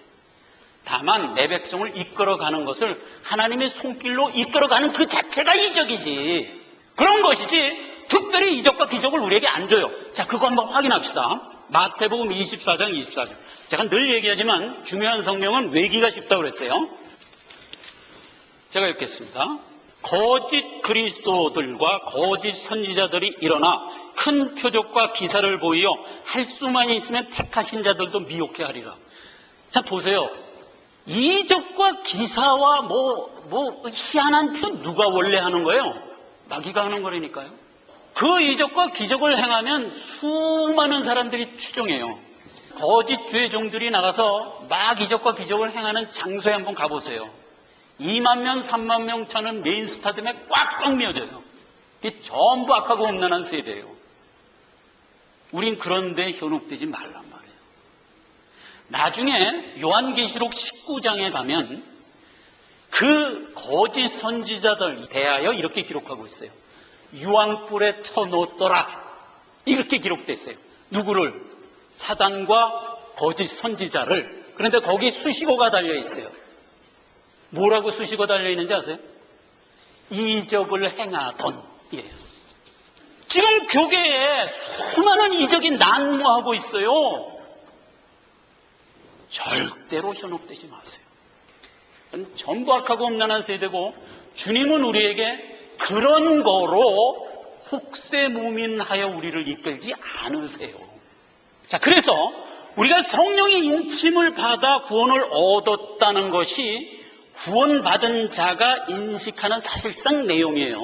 다만 내 백성을 이끌어가는 것을 하나님의 손길로 이끌어가는 그 자체가 이적이지, 그런 것이지 특별히 이적과 기적을 우리에게 안 줘요. 자, 그거 한번 확인합시다. 마태복음 24장 24절. 제가 늘 얘기하지만 중요한 성경은 외기가 쉽다고 그랬어요. 제가 읽겠습니다. 거짓 그리스도들과 거짓 선지자들이 일어나 큰 표적과 기사를 보이어 할 수만 있으면 택하신 자들도 미혹해 하리라. 자, 보세요. 이적과 기사와 희한한 표 누가 원래 하는 거예요? 마귀가 하는 거라니까요. 그 이적과 기적을 행하면 수많은 사람들이 추종해요. 거짓 주의종들이 나가서 막 이적과 기적을 행하는 장소에 한번 가보세요. 2만 명, 3만 명 차는 메인 스타디움에 꽉꽉 메워져요. 이게 전부 악하고 음란한 세대예요. 우린 그런 데 현혹되지 말란 말이에요. 나중에 요한계시록 19장에 가면 그 거짓 선지자들 대하여 이렇게 기록하고 있어요. 유황불에 쳐놓더라. 이렇게 기록됐어요. 누구를? 사단과 거짓 선지자를. 그런데 거기 수식어가 달려 있어요. 뭐라고 수식어 달려 있는지 아세요? 이적을 행하던. 예. 지금 교계에 수많은 이적이 난무하고 있어요. 절대로 현혹되지 마세요. 전부 악하고 음란한 세대고 주님은 우리에게 그런 거로 혹세무민하여 우리를 이끌지 않으세요. 자, 그래서 우리가 성령의 인침을 받아 구원을 얻었다는 것이 구원받은 자가 인식하는 사실상 내용이에요.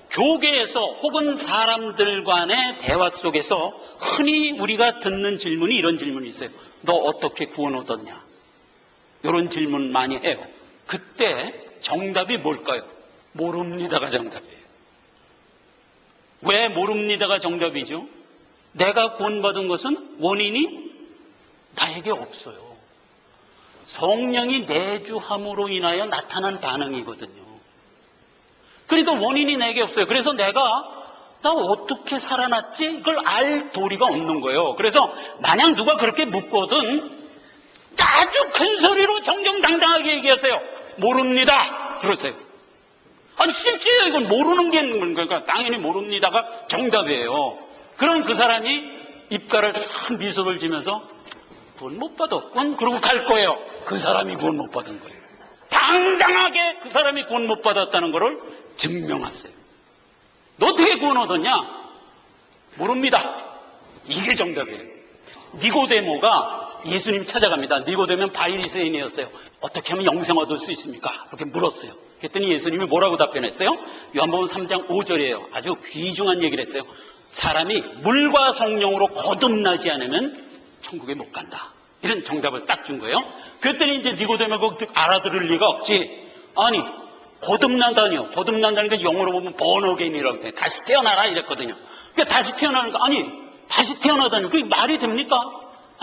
교계에서 혹은 사람들 간의 대화 속에서 흔히 우리가 듣는 질문이 이런 질문이 있어요. 너 어떻게 구원 얻었냐? 이런 질문 많이 해요. 그때 정답이 뭘까요? 모릅니다가 정답이에요. 왜 모릅니다가 정답이죠? 내가 구원받은 것은 원인이 나에게 없어요. 성령이 내주함으로 인하여 나타난 반응이거든요. 그러니까 원인이 내게 없어요. 그래서 나 어떻게 살아났지? 이걸 알 도리가 없는 거예요. 그래서 만약 누가 그렇게 묻거든 아주 큰 소리로 정정당당하게 얘기하세요. 모릅니다. 그러세요. 아니 실제요. 이건 모르는 게 그러니까 당연히 모릅니다가 정답이에요. 그럼 그 사람이 입가를 참 미소를 지면서 구원 못 받았군. 그러고 갈 거예요. 그 사람이 구원 못 받은 거예요. 당당하게 그 사람이 구원 못 받았다는 것을 증명하세요. 너 어떻게 구원 얻었냐? 모릅니다. 이게 정답이에요. 니고데모가 예수님 찾아갑니다. 니고데모는 바리새인이었어요. 어떻게 하면 영생 얻을 수 있습니까? 그렇게 물었어요. 그랬더니 예수님이 뭐라고 답변했어요? 요한복음 3장 5절이에요. 아주 귀중한 얘기를 했어요. 사람이 물과 성령으로 거듭나지 않으면 천국에 못 간다. 이런 정답을 딱 준 거예요. 그랬더니 이제 니고데모가 알아들을 리가 없지. 아니 거듭난다니요. 거듭난다는 게 영어로 보면 번어게임이라고 해요. 다시 태어나라 이랬거든요. 그러니까 다시 태어나니까 아니 다시 태어나다니 그게 말이 됩니까?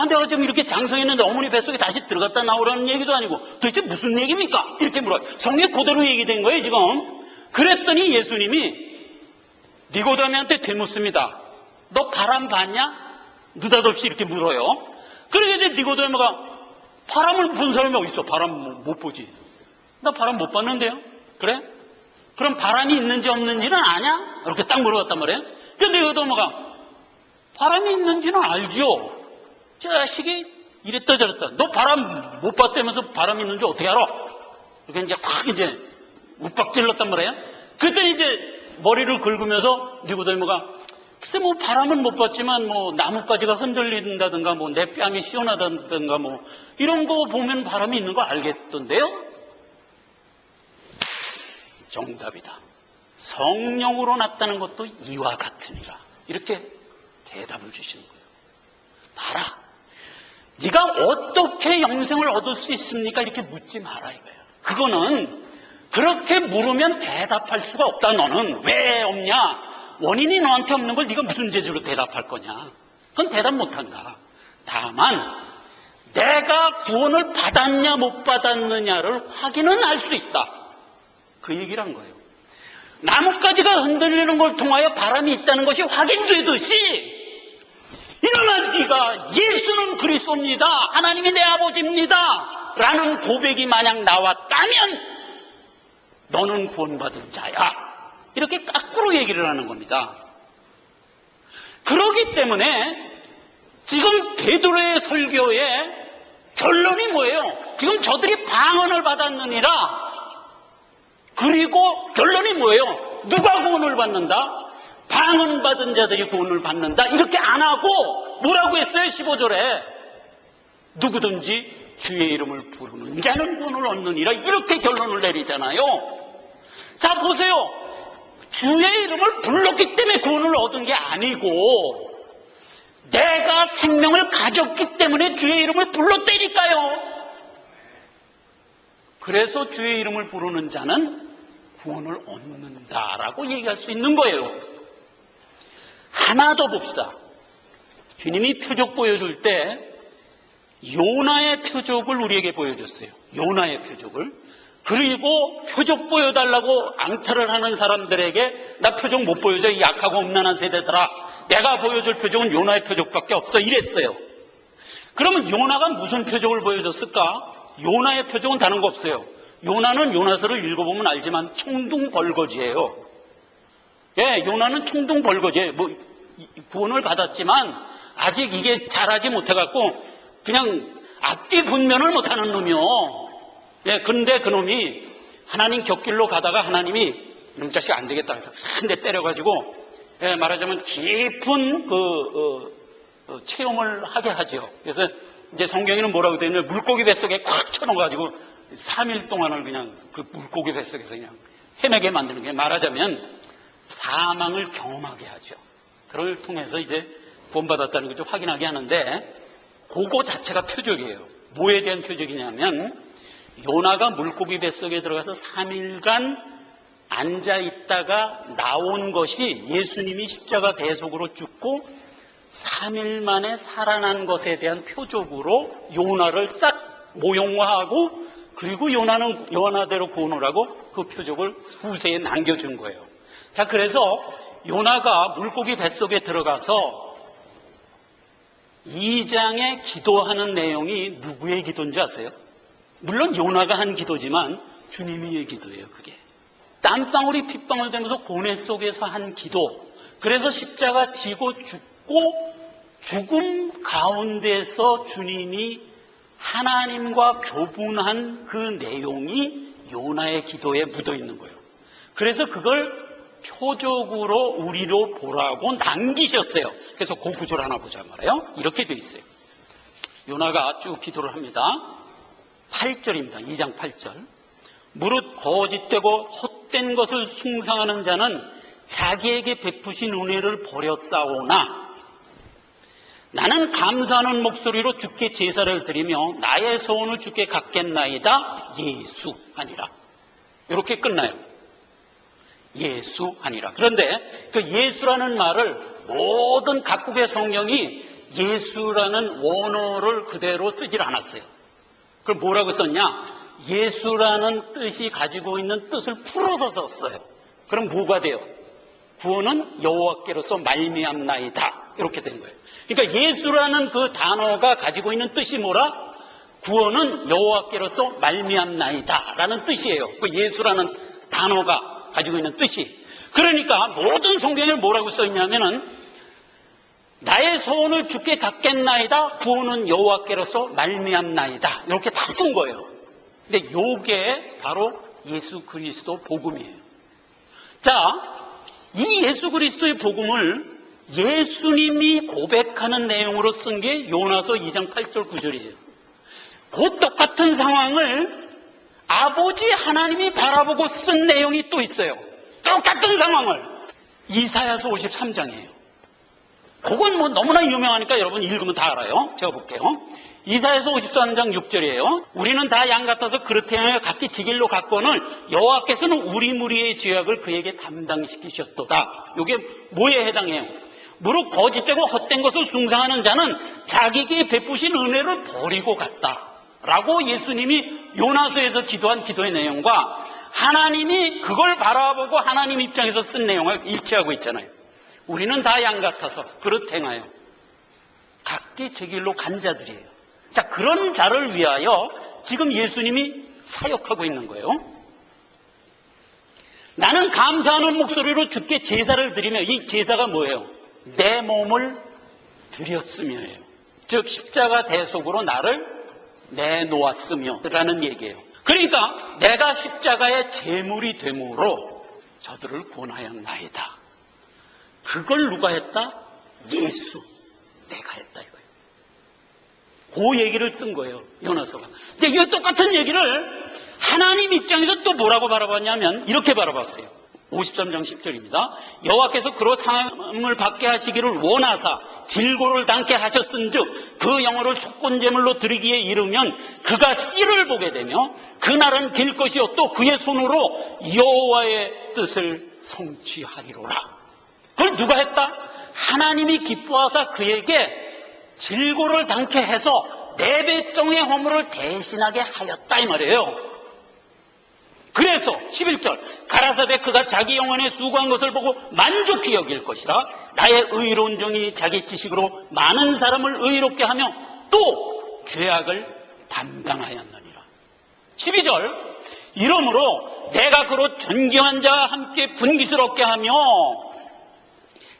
내가 지금 이렇게 장성했는데 어머니 뱃속에 다시 들어갔다 나오라는 얘기도 아니고 도대체 무슨 얘기입니까? 이렇게 물어요. 성경에 그대로 얘기된 거예요 지금. 그랬더니 예수님이 니고데모한테 되묻습니다. 너 바람 봤냐? 느닷없이 이렇게 물어요. 그러니까 이제 니고데모가 바람을 본 사람이 어디 있어? 바람 못 보지. 나 바람 못 봤는데요. 그래? 그럼 바람이 있는지 없는지는 아냐? 이렇게 딱 물어봤단 말이에요. 근데 니고데모가 바람이 있는지는 알죠. 자식이 이랬다 저랬다. 너 바람 못 봤다면서 바람이 있는지 어떻게 알아? 이렇게 이제 확 이제 욱박질렀단 말이에요. 그때 이제 머리를 긁으면서 니고데모가 글쎄 뭐 바람은 못 봤지만 뭐 나뭇가지가 흔들린다든가 뭐 내 뺨이 시원하다든가 뭐 이런 거 보면 바람이 있는 거 알겠던데요? 정답이다. 성령으로 났다는 것도 이와 같으니라. 이렇게 대답을 주시는 거예요. 봐라. 네가 어떻게 영생을 얻을 수 있습니까? 이렇게 묻지 마라 이거예요. 그거는 그렇게 물으면 대답할 수가 없다. 너는 왜 없냐? 원인이 너한테 없는 걸 네가 무슨 재주로 대답할 거냐? 그건 대답 못한다. 다만 내가 구원을 받았냐 못 받았느냐를 확인은 할 수 있다. 그 얘기를 한 거예요. 나뭇가지가 흔들리는 걸 통하여 바람이 있다는 것이 확인되듯이 이놈아 네가 예수는 그리스도입니다. 하나님이 내 아버지입니다. 라는 고백이 만약 나왔다면 너는 구원받은 자야. 이렇게 거꾸로 얘기를 하는 겁니다. 그렇기 때문에 지금 베드로의 설교의 결론이 뭐예요? 지금 저들이 방언을 받았느니라. 그리고 결론이 뭐예요? 누가 구원을 받는다? 방언 받은 자들이 구원을 받는다. 이렇게 안 하고 뭐라고 했어요? 15절에 누구든지 주의 이름을 부르는 자는 구원을 얻느니라. 이렇게 결론을 내리잖아요. 자 보세요. 주의 이름을 불렀기 때문에 구원을 얻은 게 아니고 내가 생명을 가졌기 때문에 주의 이름을 불렀다니까요. 그래서 주의 이름을 부르는 자는 구원을 얻는다라고 얘기할 수 있는 거예요. 하나 더 봅시다. 주님이 표적 보여줄 때 요나의 표적을 우리에게 보여줬어요. 요나의 표적을. 그리고 표적 보여달라고 앙탈을 하는 사람들에게 나 표적 못 보여줘. 이 약하고 음란한 세대들아. 내가 보여줄 표적은 요나의 표적밖에 없어. 이랬어요. 그러면 요나가 무슨 표적을 보여줬을까? 요나의 표적은 다른 거 없어요. 요나는 요나서를 읽어보면 알지만 청둥벌거지예요. 예, 요나는 청둥벌거지예요. 뭐 구원을 받았지만 아직 이게 잘하지 못해갖고 그냥 앞뒤 분면을 못하는 놈이요. 예, 근데 그 놈이 하나님 곁길로 가다가 하나님이 이놈 자식 안 되겠다 해서 한 대 때려가지고 예, 말하자면 깊은 체험을 하게 하죠. 그래서 이제 성경에는 뭐라고 되어 있냐면 물고기 뱃속에 콱 쳐넣어가지고 3일 동안을 그냥 그 물고기 뱃속에서 그냥 헤매게 만드는 게 말하자면 사망을 경험하게 하죠. 그걸 통해서 이제 구원받았다는 걸 좀 확인하게 하는데 그거 자체가 표적이에요. 뭐에 대한 표적이냐면 요나가 물고기 뱃속에 들어가서 3일간 앉아있다가 나온 것이 예수님이 십자가 대속으로 죽고 3일 만에 살아난 것에 대한 표적으로 요나를 싹 모형화하고 그리고 요나는 요나대로 구원을 하고 그 표적을 후세에 남겨준 거예요. 자, 그래서 요나가 물고기 뱃속에 들어가서 2장에 기도하는 내용이 누구의 기도인지 아세요? 물론 요나가 한 기도지만 주님의 기도예요. 그게 땀방울이 핏방울 되면서 고뇌 속에서 한 기도. 그래서 십자가 지고 죽고 죽음 가운데서 주님이 하나님과 교분한 그 내용이 요나의 기도에 묻어 있는 거예요. 그래서 그걸 표적으로 우리로 보라고 남기셨어요. 그래서 그 구절 하나 보자 말이에요. 이렇게 돼 있어요. 요나가 쭉 기도를 합니다. 8절입니다. 2장 8절. 무릇 거짓되고 헛된 것을 숭상하는 자는 자기에게 베푸신 은혜를 버렸사오나 나는 감사하는 목소리로 주께 제사를 드리며 나의 소원을 주께 갚겠나이다. 예수 아니라. 이렇게 끝나요. 예수 아니라. 그런데 그 예수라는 말을 모든 각국의 성경이 예수라는 원어를 그대로 쓰질 않았어요. 그럼 뭐라고 썼냐? 예수라는 뜻이 가지고 있는 뜻을 풀어서 썼어요. 그럼 뭐가 돼요? 구원은 여호와께로서 말미암나이다. 이렇게 된 거예요. 그러니까 예수라는 그 단어가 가지고 있는 뜻이 뭐라? 구원은 여호와께로서 말미암나이다 라는 뜻이에요. 그 예수라는 단어가 가지고 있는 뜻이. 그러니까 모든 성경에 뭐라고 써있냐면은 나의 소원을 주께 닫겠나이다, 구원은 여호와께로서 말미암나이다, 이렇게 다 쓴 거예요. 근데 요게 바로 예수 그리스도 복음이에요. 자, 이 예수 그리스도의 복음을 예수님이 고백하는 내용으로 쓴 게 요나서 2장 8절 9절이에요. 그 똑같은 상황을 아버지 하나님이 바라보고 쓴 내용이 또 있어요. 똑같은 상황을. 이사야서 53장이에요. 그건 뭐 너무나 유명하니까 여러분 읽으면 다 알아요. 제가 볼게요. 이사야서 53장 6절이에요. 우리는 다 양 같아서 그릇에 향해 각기 지 길로 갔거늘 여호와께서는 우리 무리의 죄악을 그에게 담당시키셨도다. 이게 뭐에 해당해요? 무릇 거짓되고 헛된 것을 숭상하는 자는 자기에게 베푸신 은혜를 버리고 갔다 라고 예수님이 요나서에서 기도한 기도의 내용과 하나님이 그걸 바라보고 하나님 입장에서 쓴 내용을 일치하고 있잖아요. 우리는 다 양 같아서 그릇 행하여 각기 제 길로 간 자들이에요. 자, 그런 자를 위하여 지금 예수님이 사역하고 있는 거예요. 나는 감사하는 목소리로 주께 제사를 드리며, 이 제사가 뭐예요? 내 몸을 드렸으며예요. 즉 십자가 대속으로 나를 내놓았으며 라는 얘기예요. 그러니까 내가 십자가의 제물이 되므로 저들을 구원하였나이다. 그걸 누가 했다? 예수. 내가 했다 이거예요. 그 얘기를 쓴 거예요. 요나서가. 이제 이 똑같은 얘기를 하나님 입장에서 또 뭐라고 바라봤냐면 이렇게 바라봤어요. 53장 10절입니다. 여호와께서 그로 상함을 받게 하시기를 원하사 질고를 당케 하셨은즉 그 영혼을 속건제물로 드리기에 이르면 그가 씨를 보게 되며 그날은 길 것이요 또 그의 손으로 여호와의 뜻을 성취하리로라. 그걸 누가 했다? 하나님이 기뻐하사 그에게 질고를 당케 해서 내 백성의 허물을 대신하게 하였다 이 말이에요. 그래서 11절 가라사대 그가 자기 영혼에 수고한 것을 보고 만족히 여길 것이라. 나의 의로운 종이 자기 지식으로 많은 사람을 의롭게 하며 또 죄악을 담당하였느니라. 12절 이러므로 내가 그로 존귀한 자와 함께 분깃을 얻게 하며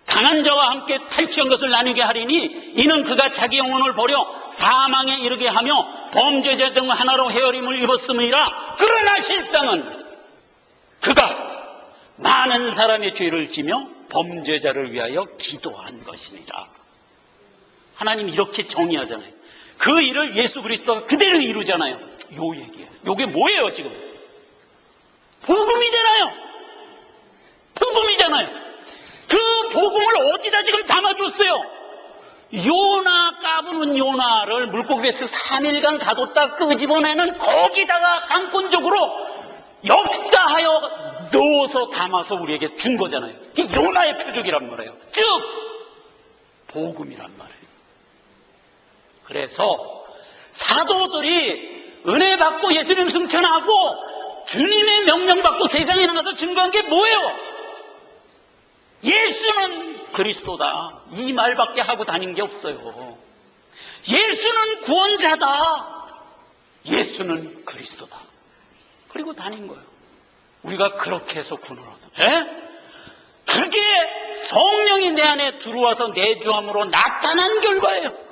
강한 자와 함께 탈취한 것을 나누게 하리니 이는 그가 자기 영혼을 버려 사망에 이르게 하며 범죄자 중 하나로 헤어림을 입었음이라. 그러나 실상은 그가 많은 사람의 죄를 지며 범죄자를 위하여 기도한 것이니라. 하나님 이렇게 정의하잖아요. 그 일을 예수 그리스도가 그대로 이루잖아요. 요 얘기예요. 요게 뭐예요 지금? 복음이잖아요. 복음이잖아요. 그 복음을 어디다 지금 담아줬어요? 요나 까부는 요나를 물고기 배에서 3일간 가뒀다 끄집어내는 거기다가 강권적으로 역사하여 넣어서 담아서 우리에게 준 거잖아요. 이게 요나의 표적이란 말이에요. 즉 복음이란 말이에요. 그래서 사도들이 은혜 받고 예수님 승천하고 주님의 명령 받고 세상에 나가서 증거한 게 뭐예요? 예수는 그리스도다. 이 말밖에 하고 다닌 게 없어요. 예수는 구원자다. 예수는 그리스도다. 그리고 다닌 거예요. 우리가 그렇게 해서 구원을 얻어. 그게 성령이 내 안에 들어와서 내주함으로 나타난 결과예요.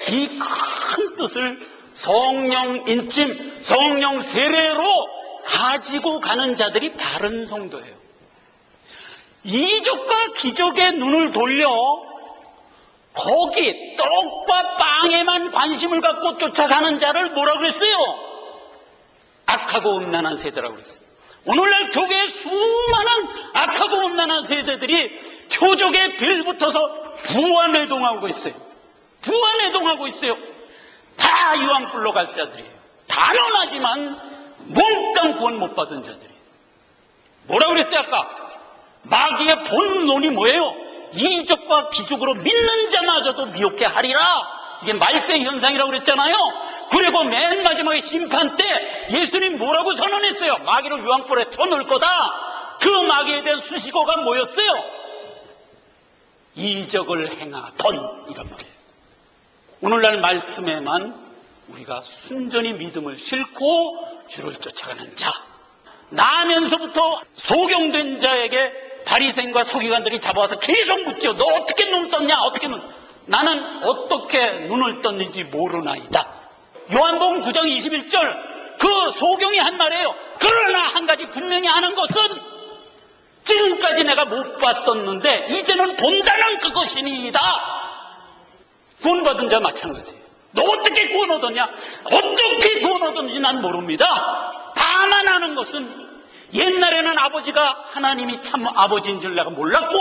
이 큰 뜻을 성령 인침, 성령 세례로 가지고 가는 자들이 바른 성도예요. 이적과 기적에 눈을 돌려 거기 떡과 빵에만 관심을 갖고 쫓아가는 자를 뭐라고 그랬어요? 악하고 음란한 세대라고 그랬어요. 오늘날 교회에 수많은 악하고 음란한 세대들이 표적에 빌붙어서 부활해동하고 있어요. 부활해동하고 있어요. 다 유황불로 갈 자들이에요. 단언하지만 몽땅 구원 못 받은 자들이에요. 뭐라고 그랬어요 아까? 마귀의 본론이 뭐예요? 이적과 기적으로 믿는 자마저도 미혹해 하리라. 이게 말세 현상이라고 그랬잖아요. 그리고 맨 마지막에 심판 때 예수님 뭐라고 선언했어요? 마귀를 유황불에 쳐넣을 거다. 그 마귀에 대한 수식어가 뭐였어요? 이적을 행하던 이런 말이에요. 오늘날 말씀에만 우리가 순전히 믿음을 싣고 주를 쫓아가는 자, 나면서부터 소경된 자에게 바리새인과 서기관들이 잡아와서 계속 묻죠. 너 어떻게 눈 떴냐? 어떻게 눈? 나는 어떻게 눈을 떴는지 모르나이다. 요한복음 9장 21절 그 소경이 한 말이에요. 그러나 한 가지 분명히 아는 것은 지금까지 내가 못 봤었는데 이제는 본다는 그것이니이다. 구원받은 자 마찬가지예요. 너 어떻게 구원 얻었냐? 어떻게 구원 얻었는지 난 모릅니다. 다만 아는 것은 옛날에는 아버지가 하나님이 참 아버지인 줄 내가 몰랐고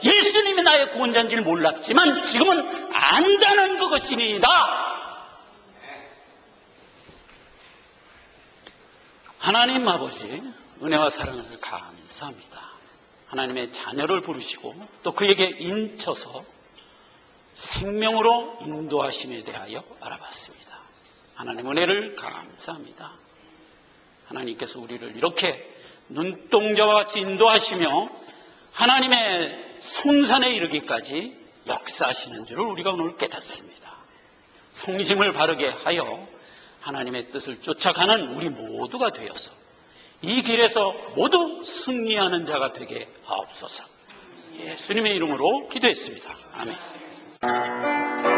예수님이 나의 구원자인 줄 몰랐지만 지금은 안다는 그것이니이다. 하나님 아버지 은혜와 사랑을 감사합니다. 하나님의 자녀를 부르시고 또 그에게 인쳐서 생명으로 인도하심에 대하여 알아봤습니다. 하나님 은혜를 감사합니다. 하나님께서 우리를 이렇게 눈동자와 같이 인도하시며 하나님의 성산에 이르기까지 역사하시는 줄을 우리가 오늘 깨닫습니다. 성심을 바르게 하여 하나님의 뜻을 쫓아가는 우리 모두가 되어서 이 길에서 모두 승리하는 자가 되게 하옵소서. 예수님의 이름으로 기도했습니다. 아멘.